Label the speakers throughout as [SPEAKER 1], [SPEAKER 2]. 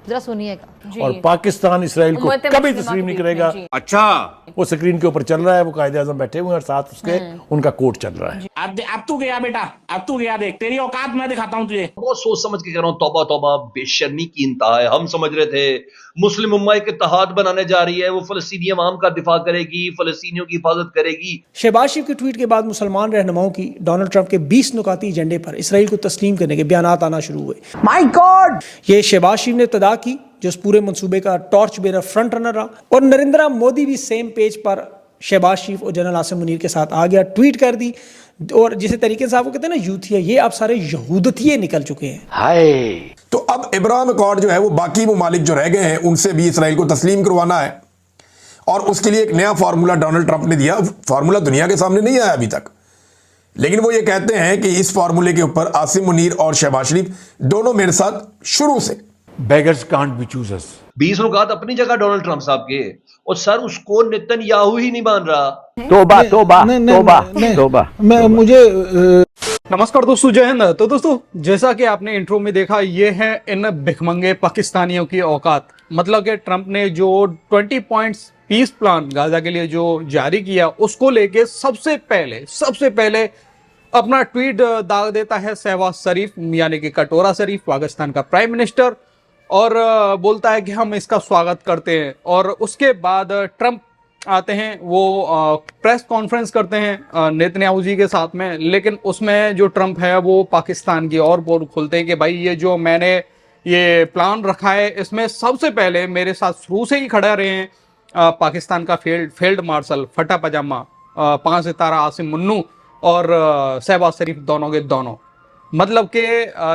[SPEAKER 1] जरा सुनिएगा।
[SPEAKER 2] और पाकिस्तान इसराइल को कभी तस्लीम नहीं करेगा।
[SPEAKER 3] अच्छा,
[SPEAKER 2] वो स्क्रीन के ऊपर चल रहा है, वो कायदे आज़म बैठे हुए हैं और साथ उसके उनका कोर्ट चल रहा है।
[SPEAKER 4] अब तू गया बेटा, अब तू गया, देख तेरी औकात मैं दिखाता हूँ तुझे।
[SPEAKER 5] बहुत सोच समझ के कह रहा हूँ, तौबा तौबा, बेशर्मी की इंतहा है। हम समझ रहे थे मुस्लिम उम्मा एक इत्तेहाद बनाने जा रही है, वो फलस्तीनी अवाम का दिफा करेगी, फलस्तीनियों की हिफाजत करेगी।
[SPEAKER 6] शहबाज शरीफ के ट्वीट के बाद मुसलमान रहनुमाओं की डोनाल्ड ट्रंप के 20 नुकाती एजेंडे पर इसराइल को तस्लीम करने के बयान आना शुरू हुए। My God! ये शहबाज शरीफ ने इब्तिदा की, जो इस पूरे मंसूबे का टॉर्च बेरर फ्रंट रनर रहा, और नरेंद्र मोदी भी सेम पेज पर शहबाज शरीफ और जनरल आसिम मुनीर के साथ आ गया, ट्वीट कर दी। और जिस तरीके से आपको कहते हैं ना यूथिया, ये अब सारे यहूदतिये निकल चुके हैं।
[SPEAKER 3] हाय।
[SPEAKER 7] तो अब इब्राहिम अकॉर्ड जो है वो बाकी ममालिक जो रह गए हैं उनसे भी इसराइल को तस्लीम करवाना है, और उसके लिए एक नया फार्मूला डोनाल्ड ट्रंप ने दिया। फार्मूला दुनिया के सामने नहीं आया अभी तक, लेकिन वो ये कहते हैं कि इस फार्मूले के ऊपर आसिम मुनीर और शहबाज शरीफ दोनों मेरे साथ शुरू से।
[SPEAKER 3] Beggars can't be choosers.
[SPEAKER 5] 20 नुकात अपनी जगह डोनाल्ड ट्रंप साहब के, और सर उसको नेतन्याहू ही नहीं मान रहा।
[SPEAKER 3] तोबा तोबा तोबा तोबा।
[SPEAKER 6] मैं मुझे
[SPEAKER 8] नमस्कार दोस्तों, जय हिंद। तो दोस्तों, जैसा कि आपने इंट्रो में देखा, ये है इन भिखमंगे पाकिस्तानियों की औकात। मतलब कि ट्रंप ने जो 20 पॉइंट्स पीस प्लान गाजा के लिए जो जारी किया, उसको लेके सबसे पहले अपना ट्वीट दाग देता है शहबाज शरीफ, यानी कि कटोरा शरीफ, पाकिस्तान का प्राइम मिनिस्टर, और बोलता है कि हम इसका स्वागत करते हैं। और उसके बाद ट्रंप आते हैं, वो प्रेस कॉन्फ्रेंस करते हैं नेतन्याहू जी के साथ में, लेकिन उसमें जो ट्रंप है वो पाकिस्तान की और पोल खोलते हैं कि भाई ये जो मैंने ये प्लान रखा है, इसमें सबसे पहले मेरे साथ शुरू से ही खड़ा रहे हैं पाकिस्तान का फील्ड मार्शल फटा पजामा 5 सितारा आसिम मुन्नू और शहबाज शरीफ, दोनों के दोनों। मतलब कि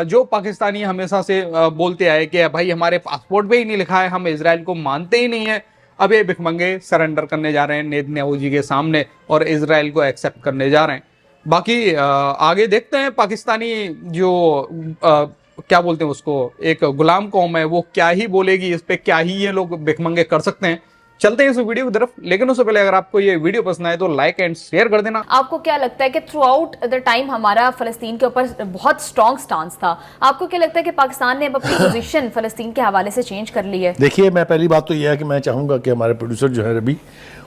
[SPEAKER 8] जो पाकिस्तानी हमेशा से बोलते आए कि भाई हमारे पासपोर्ट पे ही नहीं लिखा है, हम इजराइल को मानते ही नहीं है, अब ये भिखमंगे सरेंडर करने जा रहे हैं नेतन्याहू जी के सामने और इजराइल को एक्सेप्ट करने जा रहे हैं। बाकी आगे देखते हैं पाकिस्तानी जो क्या बोलते हैं उसको, एक गुलाम कौम है, वो क्या ही बोलेगी इस पे, क्या ही ये लोग भिखमंगे कर सकते हैं। चलते हैं इस वीडियो की तरफ, लेकिन उससे पहले अगर आपको ये वीडियो पसंद आए तो लाइक एंड शेयर कर देना।
[SPEAKER 1] आपको क्या लगता है कि थ्रू आउट द टाइम हमारा फलस्तीन के ऊपर बहुत स्ट्रॉन्ग स्टांस था, आपको क्या लगता है कि पाकिस्तान ने अब अपनी पोजीशन फलस्तीन के हवाले से चेंज कर ली है?
[SPEAKER 2] देखिए, मैं पहली बात तो यह है कि मैं चाहूँगा कि हमारे प्रोड्यूसर जो है रबी,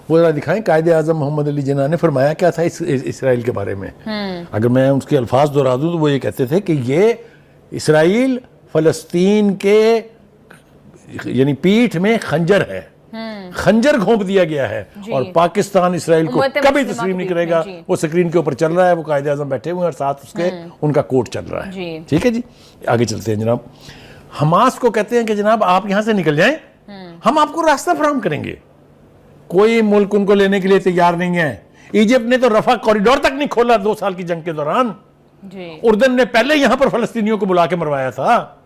[SPEAKER 2] वो जरा दिखाएं कायदे आज़म मोहम्मद अली जिन्ना ने फरमाया क्या था इसराइल के बारे में। अगर मैं उसके अल्फाज दोहरा दूँ तो वो ये कहते थे कि ये इसराइल फलस्तीन के यानी पीठ में खंजर है, खंजर घोंप दिया गया है, और पाकिस्तान इसराइल को कभी तस्लीम नहीं करेगा। वो स्क्रीन के ऊपर चल रहा है, वो कायदे आज़म बैठे हुए हैं और साथ उसके उनका कोर्ट चल रहा है। ठीक है जी, आगे चलते हैं जनाब। हमास को कहते हैं कि जनाब आप यहां से निकल जाएं, हम आपको रास्ता फराहम करेंगे। कोई मुल्क उनको लेने के लिए तैयार नहीं है। इजिप्ट ने तो रफा कॉरिडोर तक नहीं खोला 2 साल की जंग के दौरान। उर्दन ने पहले यहां पर फलस्तीनियों को बुला के मरवाया था,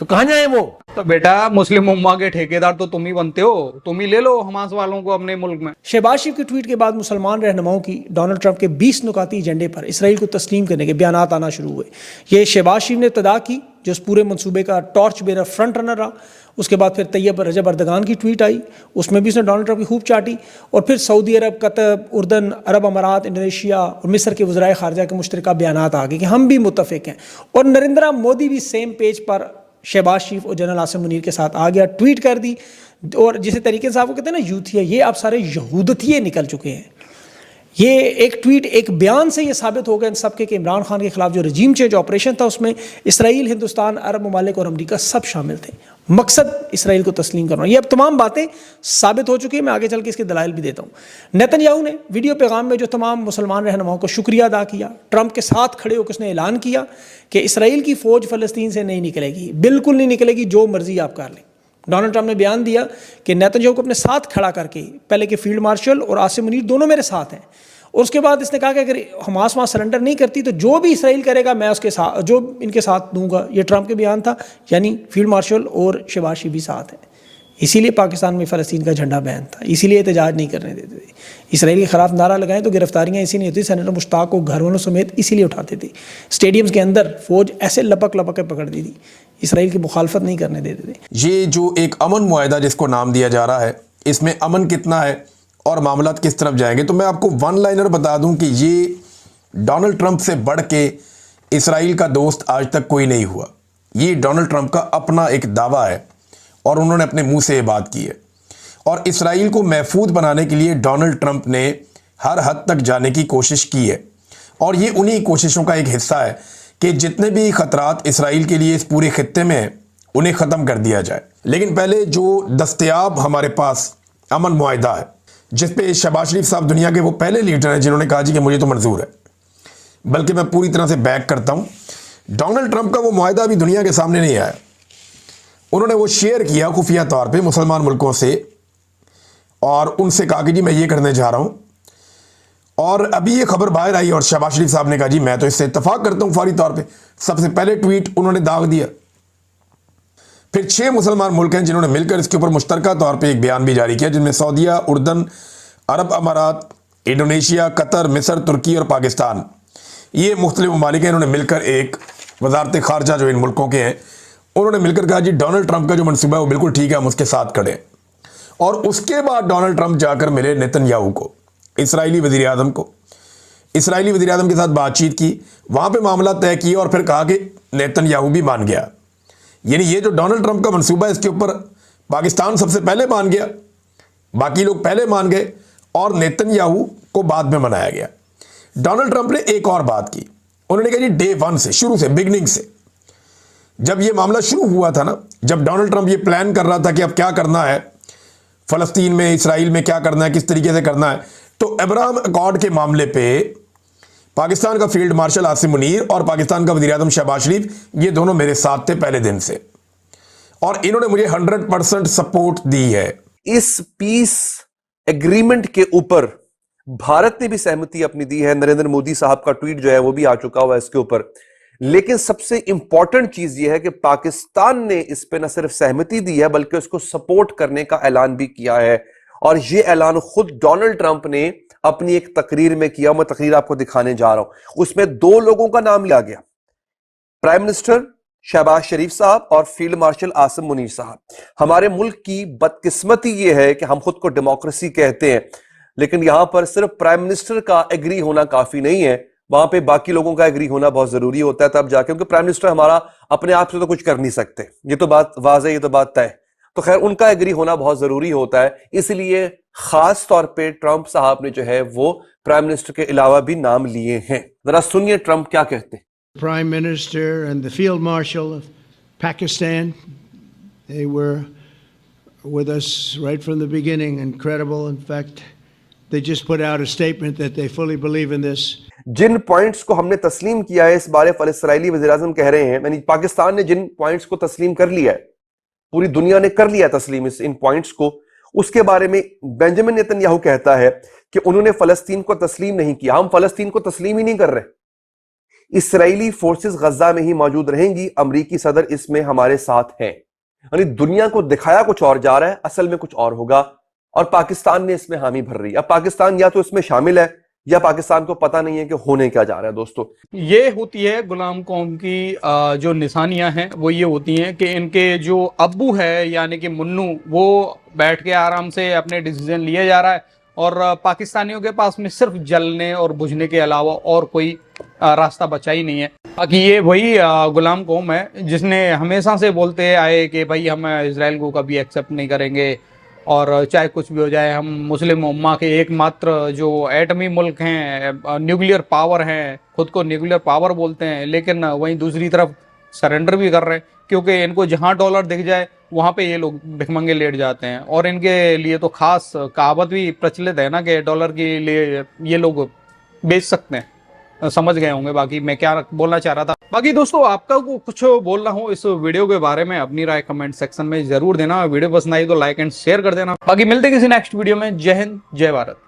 [SPEAKER 2] तो कहां जाए वो?
[SPEAKER 8] तो बेटा, मुस्लिम उम्मा के ठेकेदार तो तुम ही बनते हो, तुम ही ले लो हमास वालों को अपने मुल्क में।
[SPEAKER 6] शहबाज शरीफ के ट्वीट के बाद मुसलमान रहनुमाओं की डोनाल्ड ट्रंप के 20 नुकाती एजेंडे पर इसराइल को तस्लीम करने के बयान आना शुरू हुए। ये शहबाज शरीफ ने इब्तिदा की, जो इस पूरे मंसूबे का टॉर्च बेरर फ्रंट रनर रहा। उसके बाद फिर तैयब रजब अर्दगान की ट्वीट आई, उसमें भी उसने डोनाल्ड ट्रंप की खूब चाटी। और फिर सऊदी अरब, कतर, उर्दन, अरब अमारात, इंडोनेशिया और मिस्र के वज़राए ख़ारजा के मुश्तरका बयानात आ गए कि हम भी मुत्तफ़िक हैं। और नरेंद्र मोदी भी सेम पेज पर शहबाज शरीफ और जनरल आसिम मुनीर के साथ आ गया, ट्वीट कर दी। और जिस तरीके से आपको कहते हैं ना यूथिया, ये अब सारे यहूदतिये निकल चुके हैं। ये एक ट्वीट, एक बयान से ये साबित हो गया इन सब के कि इमरान खान के खिलाफ जो रजीम चेंज ऑपरेशन था, उसमें इसराइल, हिंदुस्तान, अरब ममालिक और अमरीका सब शामिल थे। मकसद इसराइल को तस्लीम करना। ये अब तमाम बातें साबित हो चुकी है। मैं आगे चल के इसके दलाइल भी देता हूँ। नेतन्याहू ने वीडियो पैगाम में जो तमाम मुसलमान रहनुमाओं को शुक्रिया अदा किया, ट्रंप के साथ खड़े होकर उसने ऐलान किया कि इसराइल की फ़ौज फ़लस्तीन से नहीं निकलेगी, बिल्कुल नहीं निकलेगी, जो मर्जी आप कर लें। डोनाल्ड ट्रंप ने बयान दिया कि नेतन्याहू को अपने साथ खड़ा करके, पहले के फील्ड मार्शल और आसिम मुनीर दोनों मेरे साथ हैं, और उसके बाद इसने कहा कि अगर हमास वहाँ सरेंडर नहीं करती तो जो भी इसराइल करेगा मैं उसके साथ, जो इनके साथ दूंगा। ये ट्रंप के बयान था, यानी फील्ड मार्शल और शहबाज शरीफ भी साथ हैं। इसीलिए पाकिस्तान में फ़लस्तीन का झंडा बैन था, इसीलिए एहतजाज नहीं करने देते थे। इसराइल के खिलाफ नारा लगाएं तो गिरफ्तारियाँ इसी नहीं होती। सेनेटर मुश्ताक को घर वालों समेत इसीलिए उठाते थे। स्टेडियम्स के अंदर फ़ौज ऐसे लपक लपक के पकड़ दी थी, इसराइल की मुखालफत नहीं करने देते थे।
[SPEAKER 7] ये जो एक अमन मुआहदा जिसको नाम दिया जा रहा है, इसमें अमन कितना है और मामलात किस तरफ जाएंगे, तो मैं आपको वन लाइनर बता दूं कि ये डोनाल्ड ट्रंप से बढ़ के इसराइल का दोस्त आज तक कोई नहीं हुआ। ये डोनाल्ड ट्रंप का अपना एक दावा है और उन्होंने अपने मुंह से ये बात की है। और इसराइल को महफूज बनाने के लिए डोनाल्ड ट्रंप ने हर हद तक जाने की कोशिश की है, और ये उन्हीं कोशिशों का एक हिस्सा है कि जितने भी खतरात इसराइल के लिए इस पूरे खित्ते में हैं उन्हें ख़त्म कर दिया जाए। लेकिन पहले जो दस्तयाब हमारे पास अमन मुआहिदा है, जिस पे शहबाज शरीफ साहब दुनिया के वो पहले लीडर हैं जिन्होंने कहा जी कि मुझे तो मंजूर है, बल्कि मैं पूरी तरह से बैक करता हूँ, डोनाल्ड ट्रंप का वो मुआहिदा अभी दुनिया के सामने नहीं आया। उन्होंने वो शेयर किया खुफिया तौर पे मुसलमान मुल्कों से और उनसे कहा कि जी मैं ये करने जा रहा हूँ, और अभी ये खबर बाहर आई और शहबाज शरीफ साहब ने कहा जी मैं तो इससे इत्तेफाक करता हूँ फौरी तौर पे। सबसे पहले ट्वीट उन्होंने दाग दिया। फिर 6 मुसलमान मुल्क हैं जिन्होंने मिलकर इसके ऊपर मुश्तरका तौर पे एक बयान भी जारी किया, जिनमें सऊदीया, उर्दन, अरब अमारात, इंडोनेशिया, कतर, मिस्र, तुर्की और पाकिस्तान, ये मुख्तलिफ ममालिक हैं। इन्होंने मिलकर एक वजारत खारजा जो इन मुल्कों के हैं, उन्होंने मिलकर कहा जी डोनाल्ड ट्रंप का जो मनसूबा है वो बिल्कुल ठीक है, हम उसके साथ खड़े हैं। और उसके बाद डोनाल्ड ट्रंप जाकर मिले नेतन्याहू को, इसराइली वज़ीर आज़म को, इसराइली वज़ीर आज़म के साथ बातचीत की, वहाँ पे मामला तय किया और फिर कहा कि नेतन्याहू भी मान गया। यानी ये जो डोनाल्ड ट्रंप का मनसूबा है इसके ऊपर पाकिस्तान सबसे पहले मान गया, बाकी लोग पहले मान गए और नेतन्याहू को बाद में मनाया गया। डोनाल्ड ट्रंप ने एक और बात की, उन्होंने कहा जी डे 1 से, शुरू से, बिगनिंग से, जब ये मामला शुरू हुआ था ना, जब डोनाल्ड ट्रंप ये प्लान कर रहा था कि अब क्या करना है फ़लस्तीन में, इसराइल में क्या करना है, किस तरीके से करना है, तो अब्राहम अकॉर्ड के मामले पे पाकिस्तान का फील्ड मार्शल आसिम मुनीर और पाकिस्तान का वज़ीर आज़म शहबाज शरीफ, ये दोनों मेरे साथ थे पहले दिन से, और इन्होंने मुझे 100% सपोर्ट दी है।
[SPEAKER 9] इस पीस एग्रीमेंट के ऊपर भारत ने भी सहमति अपनी दी है। नरेंद्र मोदी साहब का ट्वीट जो है वो भी आ चुका हुआ है इसके ऊपर। लेकिन सबसे इंपॉर्टेंट चीज यह है कि पाकिस्तान ने इस पे न सिर्फ सहमति दी है बल्कि उसको सपोर्ट करने का ऐलान भी किया है, और यह ऐलान खुद डोनाल्ड ट्रंप ने अपनी एक तकरीर में किया। मैं तकरीर आपको दिखाने जा रहा हूं। उसमें 2 लोगों का नाम लिया गया, प्राइम मिनिस्टर शहबाज शरीफ साहब और फील्ड मार्शल आसिम मुनीर साहब। हमारे मुल्क की बदकिस्मती यह है कि हम खुद को डेमोक्रेसी कहते हैं, लेकिन यहां पर सिर्फ प्राइम मिनिस्टर का एग्री होना काफी नहीं है, वहां पे बाकी लोगों का एग्री होना बहुत जरूरी होता है तब जाके, क्योंकि प्राइम मिनिस्टर हमारा अपने आप से तो कुछ कर नहीं सकते, ये तो बात वाज़ेह, ये तो बात तय। तो खैर उनका एग्री होना बहुत जरूरी होता है, इसलिए खास तौर पे ट्रंप साहब ने जो है वो प्राइम मिनिस्टर के अलावा भी नाम लिए हैं। जरा सुनिए ट्रंप क्या कहते हैं।
[SPEAKER 10] Prime Minister and the Field Marshal of Pakistan, they were with us right from the beginning, incredible. In fact, they just put out a statement that they fully believe in this.
[SPEAKER 9] जिन points को हमने तस्लीम किया है इस बारे फ़लस्तीनी वज़ीर-ए-आज़म कह रहे हैं, यानी पाकिस्तान ने जिन पॉइंट्स को तस्लीम कर लिया है, पूरी दुनिया ने कर लिया तस्लीम इन पॉइंट्स को, उसके बारे में बेंजामिन नेतन्याहू कहता है कि उन्होंने फ़लस्तीन को तस्लीम नहीं किया। हम फ़लस्तीन को तस्लीम ही नहीं कर रहे। इसराइली फोर्सेस गजा में ही मौजूद रहेंगी, अमरीकी सदर इसमें हमारे साथ हैं। यानी दुनिया को दिखाया कुछ और जा रहा है, असल में कुछ और होगा, और पाकिस्तान ने इसमें हामी भर रही है। अब पाकिस्तान या तो इसमें शामिल है या पाकिस्तान को पता नहीं है कि होने क्या जा रहा है। दोस्तों,
[SPEAKER 8] ये होती है गुलाम कौम की जो निशानियां हैं, वो ये होती हैं कि इनके जो अब्बू है यानी कि मुन्नू, वो बैठ के आराम से अपने डिसीजन लिए जा रहा है, और पाकिस्तानियों के पास में सिर्फ जलने और बुझने के अलावा और कोई रास्ता बचा ही नहीं है। बाकी ये वही गुलाम कौम है जिसने हमेशा से बोलते आए कि भाई हम इजराइल को कभी एक्सेप्ट नहीं करेंगे, और चाहे कुछ भी हो जाए, हम मुस्लिम उम्मा के एकमात्र जो एटमी मुल्क हैं, न्यूक्लियर पावर हैं, खुद को न्यूक्लियर पावर बोलते हैं, लेकिन वहीं दूसरी तरफ सरेंडर भी कर रहे हैं, क्योंकि इनको जहां डॉलर दिख जाए वहां पे ये लोग भिखमंगे लेट जाते हैं। और इनके लिए तो खास कहावत भी प्रचलित है ना कि डॉलर के लिए ये लोग बेच सकते हैं। समझ गए होंगे बाकी मैं क्या बोलना चाह रहा था। बाकी दोस्तों, आपका कुछ बोलना हो इस वीडियो के बारे में, अपनी राय कमेंट सेक्शन में जरूर देना। वीडियो पसंद आई तो लाइक एंड शेयर कर देना। बाकी मिलते किसी नेक्स्ट वीडियो में। जय हिंद, जय भारत।